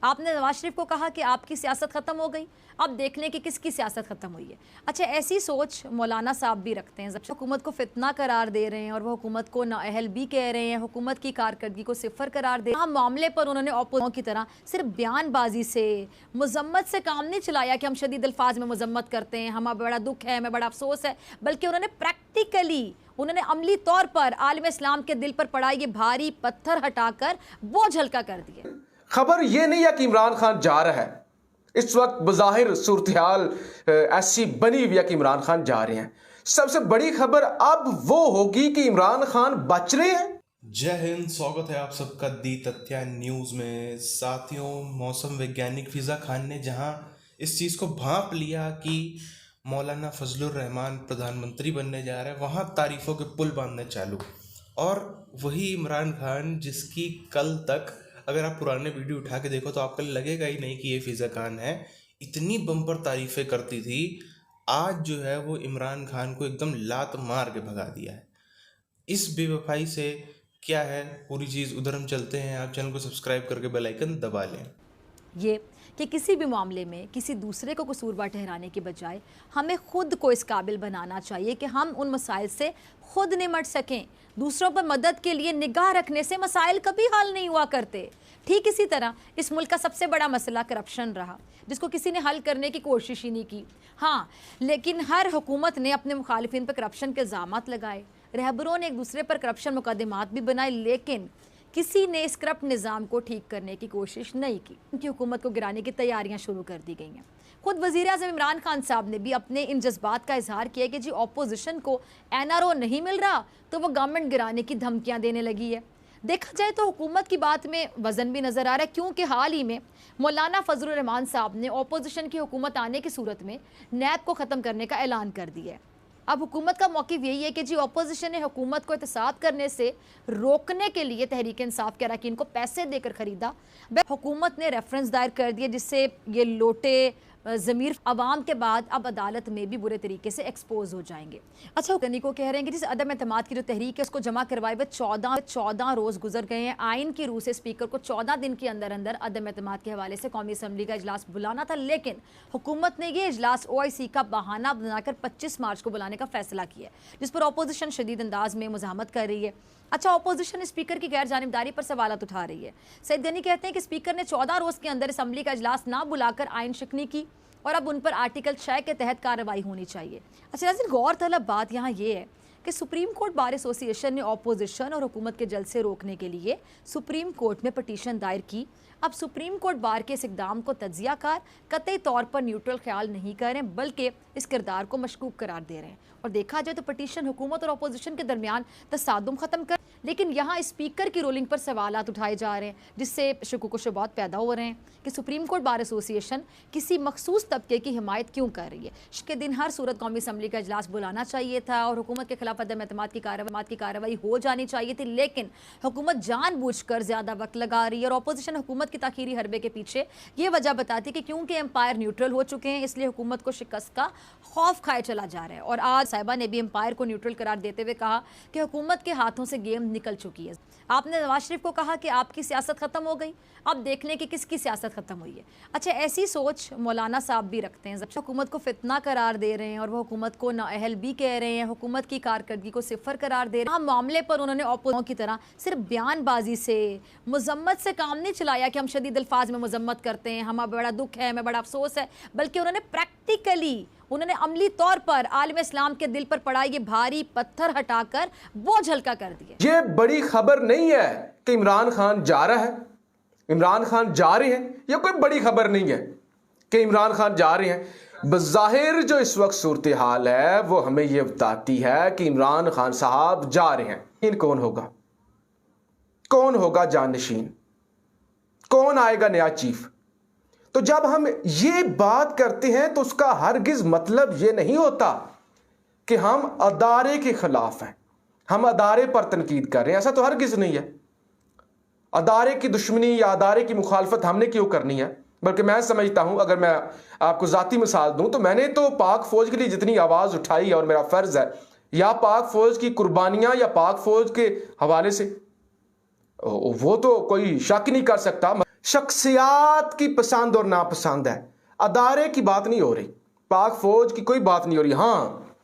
आपने नवाज शरीफ को कहा कि आपकी सियासत खत्म हो गई, अब देख लें कि किसकी सियासत खत्म हुई है। अच्छा, ऐसी सोच मौलाना साहब भी रखते हैं। जब हुकूमत को फितना करार दे रहे हैं और वो हुकूमत को नाअहल भी कह रहे हैं, हुकूमत की कारकर्दगी को सिफर करार दे रहे हैं, मामले पर उन्होंने ओपोजिशन की तरह सिर्फ बयानबाजी से, मजम्मत से काम नहीं चलाया कि हम शदीद अल्फाज में मजम्मत करते हैं, हमें बड़ा दुख है, हमें बड़ा अफसोस है, बल्कि उन्होंने प्रैक्टिकली, उन्होंने अमली तौर पर आलम इस्लाम के दिल पर पड़ा ये भारी पत्थर हटाकर बोझ हल्का कर दिया। खबर ये नहीं है कि इमरान खान जा रहा है। इस वक्त बज़ाहिर सूरत हाल ऐसी बनी हुई है कि इमरान खान जा रहे हैं। सबसे बड़ी खबर अब वो होगी कि इमरान खान बच रहे हैं। जय हिंद, स्वागत है आप सबका दी तथ्या न्यूज़ में। साथियों, मौसम वैज्ञानिक फिजा खान ने जहां इस चीज़ को भांप लिया कि मौलाना फजलुर रहमान प्रधानमंत्री बनने जा रहे हैं, वहां तारीफ़ों के पुल बांधने चालू। और वही इमरान खान जिसकी कल तक, अगर आप पुराने वीडियो उठा के देखो तो आपको लगेगा ही नहीं कि ये फिजा खान है, इतनी बम्पर तारीफ़ें करती थी, आज जो है वो इमरान खान को एकदम लात मार के भगा दिया है। इस बेवफाई से क्या है पूरी चीज़, उधर हम चलते हैं। आप चैनल को सब्सक्राइब करके बेल आइकन दबा लें। ये कि किसी भी मामले में किसी दूसरे को कसूरवार ठहराने के बजाय हमें खुद को इस काबिल बनाना चाहिए कि हम उन मसाइल से खुद निमट सकें। दूसरों पर मदद के लिए निगाह रखने से मसाइल कभी हल नहीं हुआ करते। ठीक इसी तरह इस मुल्क का सबसे बड़ा मसला करप्शन रहा, जिसको किसी ने हल करने की कोशिश ही नहीं की। हाँ, लेकिन हर हुकूमत ने अपने मुखालिफिन पर करप्शन के इल्ज़ामात लगाए, रहबरों ने एक दूसरे पर करप्शन मुकदमात भी बनाए, लेकिन किसी ने इस करप्ट निज़ाम को ठीक करने की कोशिश नहीं की। उनकी हुकूमत को गिराने की तैयारियां शुरू कर दी गई हैं। खुद वज़ीर-ए-आज़म इमरान खान साहब ने भी अपने इन जज्बात का इजहार किया कि जी अपोजिशन को NRO नहीं मिल रहा तो वो गवर्नमेंट गिराने की धमकियां देने लगी है। देखा जाए तो हुकूमत की बात में वज़न भी नज़र आ रहा है, क्योंकि हाल ही में मौलाना फजलुर रहमान साहब ने अपोजिशन की हुकूमत आने की सूरत में नैब को ख़त्म करने का ऐलान कर दिया है। अब हुकूमत का मौक़िफ़ यही है कि जी अपोजिशन ने हुकूमत को एहतसाब करने से रोकने के लिए तहरीक इंसाफ के अरकान को पैसे देकर ख़रीदा। हुकूमत ने रेफरेंस दायर कर दिया, जिससे ये लोटे ज़मीर अवाम के बाद अब अदालत में भी बुरे तरीके से एक्सपोज हो जाएंगे। अच्छा, हुक्म को कह रहे हैं कि जिस अदम एतमाद की जो तहरीक है उसको जमा करवाए हुए 14 रोज़ गुजर गए हैं। आइन की रूह से स्पीकर को 14 दिन के अंदर अंदर अदम एतमाद के हवाले से कौमी असम्बली का इजलास बुलाना था, लेकिन हुकूमत ने यह इजलास OIC का बहाना बनाकर 25 मार्च को बुलाने का फैसला किया, जिस पर अपोजिशन शदीद अंदाज में मुज़ाहमत कर रही है। अच्छा, अपोजिशन स्पीकर की गैर जानिबदारी पर सवालत उठा रही है। सईद गनी कहते हैं कि स्पीकर ने 14 रोज़ के अंदर असम्बली का इजलास ना बुलाकर आइन शिकनी की और अब उन पर आर्टिकल 6 के तहत कार्रवाई होनी चाहिए। अच्छा नाज़रीन, गौर तलब बात यहाँ ये है कि सुप्रीम कोर्ट बार एसोसिएशन ने अपोजिशन और हुकूमत के जलसे रोकने के लिए सुप्रीम कोर्ट में पटिशन दायर की। अब सुप्रीम कोर्ट बार के इस इक़दाम को तज्ज़ियाकार कतई तौर पर न्यूट्रल ख्याल नहीं कर रहे हैं, बल्कि इस किरदार को मशकूक करार दे रहे हैं। और देखा जाए तो पटिशन हुकूमत और अपोजिशन के दरमियान तसादुम ख़त्म कर, लेकिन यहाँ स्पीकर की रूलिंग पर सवालात उठाए जा रहे हैं, जिससे शुकूक व शुबहात पैदा हो रहे हैं कि सुप्रीम कोर्ट बार एसोसिएशन किसी मखसूस तबके की हिमायत क्यों कर रही है। के दिन हर सूरत कौमी असम्बली का इजलास बुलाना चाहिए था और हुकूमत के खिलाफ अदम एतमाद की कार्रवाई हो जानी चाहिए थी, लेकिन हुकूमत जानबूझकर ज़्यादा वक्त लगा रही है। और अपोजिशन हुकूमत की ताखीरी हरबे के पीछे ये वजह बताती है कि क्योंकि एम्पायर न्यूट्रल हो चुके हैं, इसलिए हुकूमत को शिकस्त का खौफ खाए चला जा रहा है। और आज साहिबा ने भी एम्पायर को न्यूट्रल करार देते हुए कहा कि हुकूमत के हाथों से गेम निकल चुकी है। आपने नवाज शरीफ को कहा कि आपकी सियासत खत्म हो गई, अब देख लें कि किसकी सियासत खत्म हुई है। अच्छा, ऐसी सोच मौलाना साहब भी रखते हैं। जब हुकूमत को फितना करार दे रहे हैं और वो हुकूमत को नाअहल भी कह रहे हैं, हुकूमत की कारकर्दगी को सिफर करार दे रहे हैं, मामले पर उन्होंने ओपोजिशन की तरह सिर्फ बयानबाजी से, मजम्मत से काम नहीं चलाया कि हम शदीद अल्फाज में मजम्मत करते हैं, हमें बड़ा दुख है, हमें बड़ा अफसोस है, बल्कि उन्होंने प्रैक्टिकली, उन्होंने अमली तौर पर आलम इस्लाम के दिल पर पड़ा ये भारी पत्थर हटाकर बोझ हल्का कर दिया। ये बड़ी खबर नहीं है कि इमरान खान जा रहा है, इमरान खान जा रहे हैं। यह कोई बड़ी खबर नहीं है कि इमरान खान जा रहे हैं। बज़ाहिर जो इस वक्त सूरत हाल है वो हमें यह बताती है कि इमरान खान साहब जा रहे हैं। इन कौन होगा, कौन होगा जानशीन, कौन आएगा नया चीफ? तो जब हम ये बात करते हैं तो उसका हरगिज मतलब ये नहीं होता कि हम अदारे के खिलाफ हैं, हम अदारे पर तनकीद कर रहे हैं। ऐसा तो हरगिज नहीं है। अदारे की दुश्मनी या अदारे की मुखालफत हमने क्यों करनी है? बल्कि मैं समझता हूं, अगर मैं आपको ज़ाती मिसाल दूं तो मैंने तो पाक फौज के लिए जितनी आवाज़ उठाई और मेरा फ़र्ज़ है, या पाक फौज की कुर्बानियां या पाक फौज के हवाले से, वो तो कोई शक नहीं कर सकता। शख्सियात की पसंद और नापसंद है, अदारे की बात नहीं हो रही, पाक फौज की कोई बात नहीं हो रही। हाँ,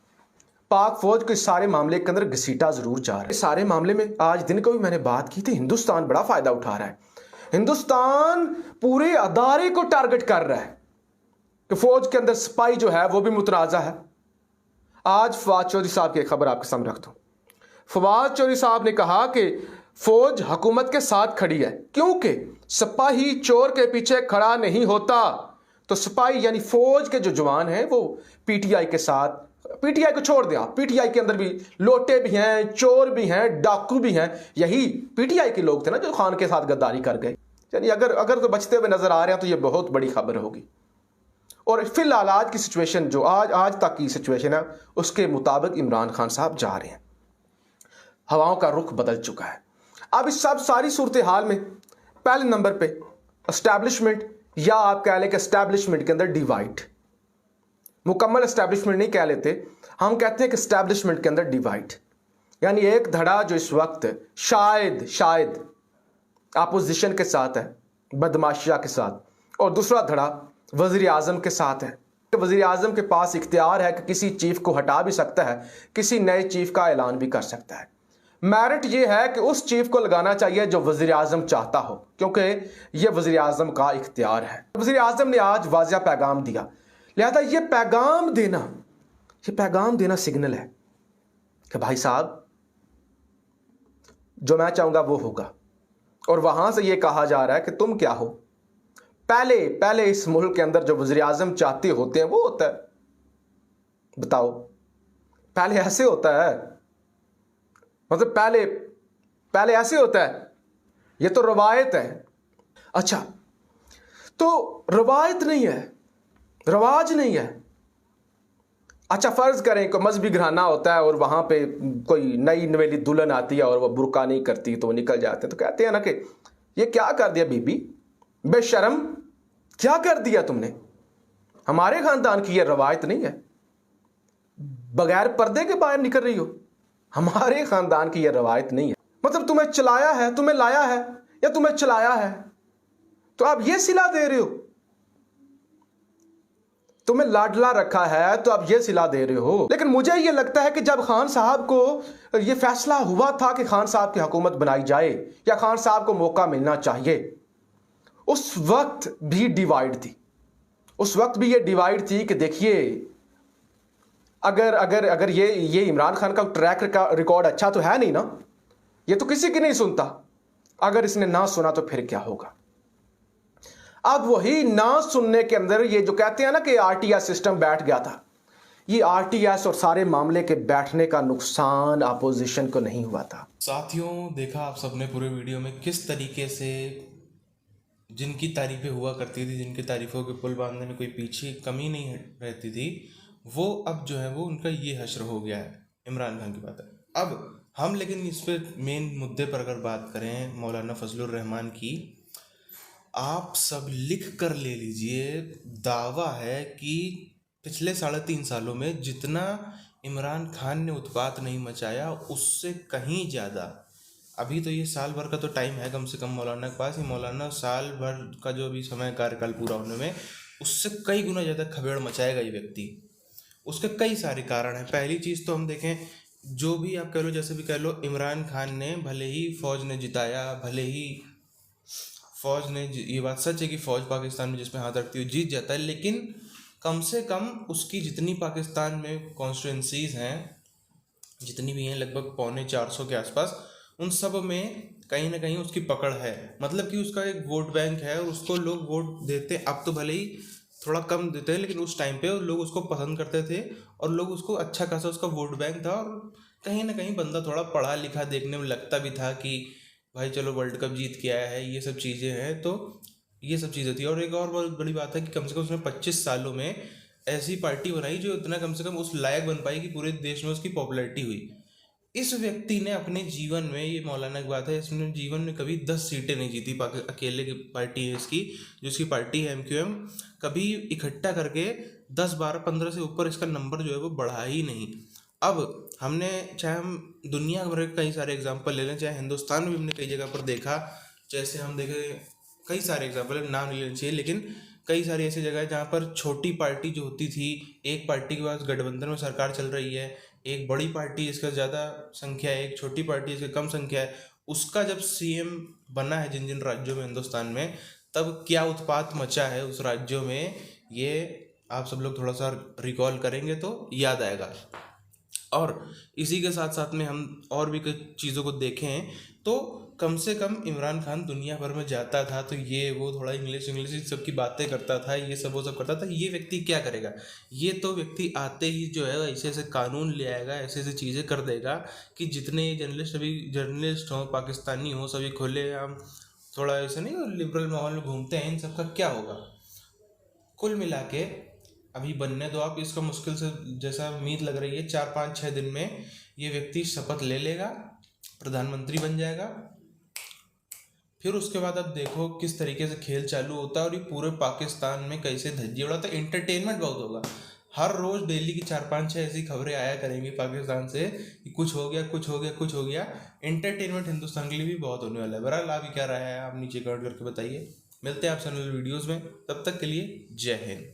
पाक फौज के सारे मामले के अंदर घसीटा जरूर जा रहा है। सारे मामले में आज दिन को भी मैंने बात की थी, हिंदुस्तान बड़ा फायदा उठा रहा है। हिंदुस्तान पूरे अदारे को टारगेट कर रहा है कि फौज के अंदर सिपाही जो है वो भी मुतनाज़ा है। आज फवाद चौधरी साहब की एक खबर आपके सामने रखता हूं। फवाद चौधरी साहब ने कहा कि फौज हुकूमत के साथ खड़ी है क्योंकि सिपाही चोर के पीछे खड़ा नहीं होता। तो सिपाही यानी फौज के जो जवान हैं वो पीटीआई के साथ, पीटीआई को छोड़ दिया, पीटीआई के अंदर भी लोटे भी हैं, चोर भी हैं, डाकू भी हैं। यही पीटीआई के लोग थे ना जो खान के साथ गद्दारी कर गए। यानी अगर तो बचते हुए नजर आ रहे हैं तो ये बहुत बड़ी खबर होगी। और फिलहाल आज की सिचुएशन जो आज तक की सिचुएशन है उसके मुताबिक इमरान खान साहब जा रहे हैं, हवाओं का रुख बदल चुका है। अब इस सब सारी सूरत हाल में पहले नंबर पे एस्टैब्लिशमेंट, या आप कह लें कि एस्टैब्लिशमेंट के अंदर डिवाइड, मुकम्मल एस्टैब्लिशमेंट नहीं कह लेते, हम कहते हैं कि एस्टैब्लिशमेंट के अंदर डिवाइड, यानी एक धड़ा जो इस वक्त शायद अपोजिशन के साथ है, बदमाशिया के साथ, और दूसरा धड़ा वज़ीर आज़म के साथ है। वज़ीर आज़म के पास इख्तियार है कि किसी चीफ को हटा भी सकता है, किसी नए चीफ का ऐलान भी कर सकता है। मेरिट ये है कि उस चीफ को लगाना चाहिए जो वज़ीर आज़म चाहता हो, क्योंकि ये वज़ीर आज़म का इख्तियार है। वज़ीर आज़म ने आज वाज़िया पैगाम दिया, लिहाजा ये पैगाम देना सिग्नल है कि भाई साहब जो मैं चाहूँगा वो होगा। और वहाँ से ये कहा जा रहा है कि तुम क्या हो, पहले इस मुल्क के अंदर जो वज़ीर आज़म चाहते होते हैं वो होता है। बताओ, पहले ऐसे होता है, मतलब पहले ऐसे होता है, ये तो रवायत है। अच्छा, तो रवायत नहीं है, रवाज नहीं है। अच्छा, फर्ज करें कोई मजहबी घराना होता है और वहां पे कोई नई नवेली दुल्हन आती है और वो बुर्का नहीं करती तो वो निकल जाते हैं, तो कहते हैं ना कि ये क्या कर दिया बीबी, बेशरम, क्या कर दिया तुमने। हमारे खानदान की ये रवायत नहीं है, बगैर पर्दे के बाहर निकल रही हो, हमारे खानदान की ये रवायत नहीं है। मतलब तुम्हें चलाया है, तुम्हें लाया है या तुम्हें चलाया है, तो आप ये सिला दे रहे हो। तुम्हें लाडला रखा है तो आप ये सिला दे रहे हो। लेकिन मुझे ये लगता है कि जब खान साहब को ये फैसला हुआ था कि खान साहब की हुकूमत बनाई जाए या खान साहब को मौका मिलना चाहिए, उस वक्त भी डिवाइड थी, उस वक्त भी ये डिवाइड थी कि देखिए अगर ये इमरान खान का ट्रैक रिकॉर्ड अच्छा तो है नहीं ना, ये तो किसी की नहीं सुनता, अगर इसने ना सुना तो फिर क्या होगा। अब वही ना सुनने के अंदर ये जो कहते हैं ना कि आरटीएस सिस्टम बैठ गया था, ये आरटीएस और सारे मामले के बैठने का नुकसान अपोजिशन को नहीं हुआ था। साथियों, देखा आप सबने पूरे वीडियो में किस तरीके से जिनकी तारीफें हुआ करती थी, जिनकी तारीफों के पुल बांधने में कोई पीछे कमी नहीं रहती थी, वो अब जो है वो उनका ये हश्र हो गया है। इमरान खान की बात है। अब हम लेकिन इस पर मेन मुद्दे पर अगर बात करें मौलाना फजलुर रहमान की, आप सब लिख कर ले लीजिए, दावा है कि पिछले 3.5 सालों में जितना इमरान खान ने उत्पात नहीं मचाया उससे कहीं ज़्यादा, अभी तो ये साल भर का तो टाइम है कम से कम मौलाना के पास, ये मौलाना साल भर का जो अभी समय कार्यकाल पूरा होने में उससे कई गुना ज़्यादा खबेड़ मचाएगा ये व्यक्ति। उसके कई सारे कारण हैं। पहली चीज़ तो हम देखें, जो भी आप कह लो, जैसे भी कह लो, इमरान खान ने भले ही फ़ौज ने जिताया, भले ही फ़ौज ने, ये बात सच है कि फ़ौज पाकिस्तान में जिसमें हाथ रखती है जीत जाता है, लेकिन कम से कम उसकी जितनी पाकिस्तान में कॉन्स्टिट्यूंसीज़ हैं, जितनी भी हैं लगभग 450 के आसपास, उन सब में कहीं ना कहीं उसकी पकड़ है। मतलब कि उसका एक वोट बैंक है और उसको लोग वोट देते। अब तो भले ही थोड़ा कम देते हैं, लेकिन उस टाइम पे लोग उसको पसंद करते थे और लोग उसको अच्छा खासा उसका वोट बैंक था। और कहीं ना कहीं बंदा थोड़ा पढ़ा लिखा देखने में लगता भी था कि भाई चलो वर्ल्ड कप जीत के आया है, ये सब चीज़ें हैं, तो ये सब चीज़ें थी। और एक और बहुत बड़ी बात है कि कम से कम उसने 25 सालों में ऐसी पार्टी बनाई जो इतना कम से कम उस लायक बन पाई कि पूरे देश में उसकी पॉपुलैरिटी हुई। इस व्यक्ति ने अपने जीवन में, ये मौलाना की बात है, इसने जीवन में कभी 10 सीटें नहीं जीती। अकेले की पार्टी है इसकी, जो इसकी पार्टी है MQM, कभी इकट्ठा करके 10, 12, 15 से ऊपर इसका नंबर जो है वो बढ़ा ही नहीं। अब हमने, चाहे हम दुनिया भर के कई सारे एग्जाम्पल ले लें, चाहे हिंदुस्तान में भी हमने कई जगह पर देखा, जैसे हम देखें कई सारे एग्जाम्पल, नाम नहीं लेना चाहिए, लेकिन कई सारी ऐसी जगह है जहाँ पर छोटी पार्टी जो होती थी, एक पार्टी के पास गठबंधन में सरकार चल रही है, एक बड़ी पार्टी जिसका ज़्यादा संख्या है, एक छोटी पार्टी जिसकी कम संख्या है, उसका जब सीएम बना है जिन जिन राज्यों में हिंदुस्तान में, तब क्या उत्पात मचा है उस राज्यों में, ये आप सब लोग थोड़ा सा रिकॉल करेंगे तो याद आएगा। और इसी के साथ साथ में हम और भी कुछ चीज़ों को देखें तो कम से कम इमरान खान दुनिया भर में जाता था तो ये वो थोड़ा इंग्लिश सब की बातें करता था, ये सब वो सब करता था। ये व्यक्ति क्या करेगा? ये तो व्यक्ति आते ही जो है ऐसे ऐसे कानून ले आएगा, ऐसे ऐसे चीज़ें कर देगा कि जितने जर्नलिस्ट हों, पाकिस्तानी हों, सभी खुले हम थोड़ा ऐसे नहीं लिबरल माहौल में घूमते हैं, इन सब का क्या होगा? कुल मिला के अभी बनने दो आप इसका, मुश्किल से जैसा उम्मीद लग रही है 4-5-6 दिन में ये व्यक्ति शपथ ले लेगा, प्रधानमंत्री बन जाएगा। फिर उसके बाद अब देखो किस तरीके से खेल चालू होता है और ये पूरे पाकिस्तान में कैसे धज्जी उड़ाता है। एंटरटेनमेंट बहुत होगा, हर रोज डेली की 4-5-6 ऐसी खबरें आया करेंगी पाकिस्तान से कि कुछ हो गया, कुछ हो गया, कुछ हो गया। एंटरटेनमेंट हिंदुस्तान के लिए भी बहुत होने वाला है। बहरहाल आप क्या राय है आप नीचे कमेंट करके बताइए। मिलते हैं आपसे अगले वीडियोज़ में, तब तक के लिए जय हिंद।